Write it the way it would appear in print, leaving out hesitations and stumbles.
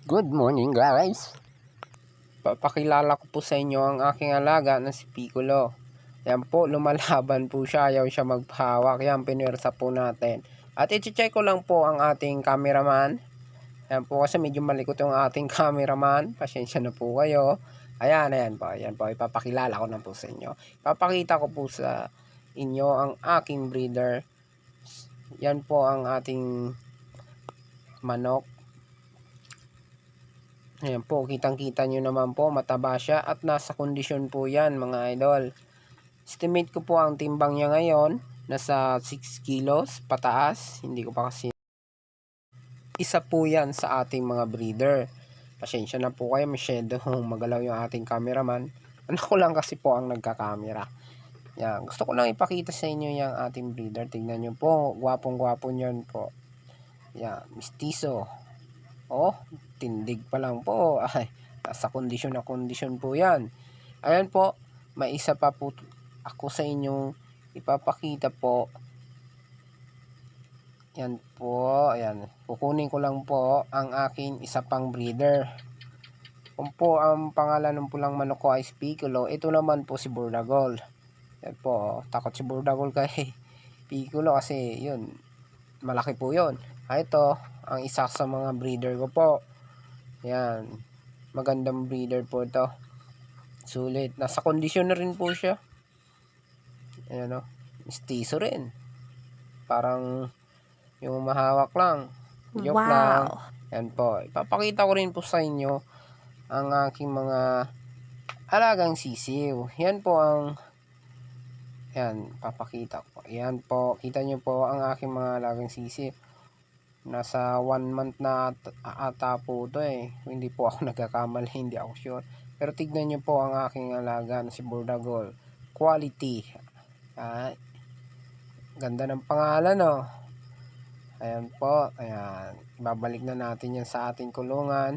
Good morning guys! Papakilala ko po sa inyo ang aking alaga na si Piccolo. Yan po, lumalaban po siya, ayaw siya magpahawak. Yan, pinwersa po natin. At i-check ko lang po ang ating cameraman. Yan po, kasi medyo malikot yung ating cameraman. Pasensya na po kayo. Ayan po, ipapakilala ko na po sa inyo. Papakita ko po sa inyo ang aking breeder. Yan po ang ating manok. Ayan po, kitang-kita nyo naman po, mataba siya at nasa kondisyon po yan mga idol. Estimate ko po ang timbang niya ngayon, nasa 6 kilos pataas. Hindi ko pa kasi. Isa po yan sa ating mga breeder. Pasensya na po kayo, masyado magalaw yung ating cameraman. Anak ko lang kasi po ang nagkakamera. Yan, gusto ko lang ipakita sa inyo yung ating breeder. Tingnan nyo po, gwapong-gwapo nyon po. Yan, mistiso. Oh, tindig pa lang po. Ay, nasa kondisyon na kondisyon po yan. Ayan po, may isa pa po ako sa inyong ipapakita po. Yan po, ayan. Kukunin ko lang po ang aking isa pang breeder. Kung po ang pangalan ng pulang manok ko ay Piccolo, ito naman po si Burdagol. Yan po, takot si Burdagol kay Piccolo kasi yun, malaki po yun. Ito, ang isa sa mga breeder ko po. Yan. Magandang breeder po ito. Sulit. Nasa kondisyon na rin po siya. Ayan o. Mistiso rin. Parang yung mahawak lang. Joke lang. Yan po. Ipapakita ko rin po sa inyo ang aking mga alagang sisiw. Yan po ang papakita ko. Yan po. Kita nyo po ang aking mga alagang sisiw. Nasa 1 month na ata po ito eh. Hindi po ako nagkakamali, hindi ako sure. Pero tignan nyo po ang aking alaga na si Burdagol. Quality. Ganda ng pangalan oh. Ayan po. Ayan. Babalik na natin yan sa ating kulungan.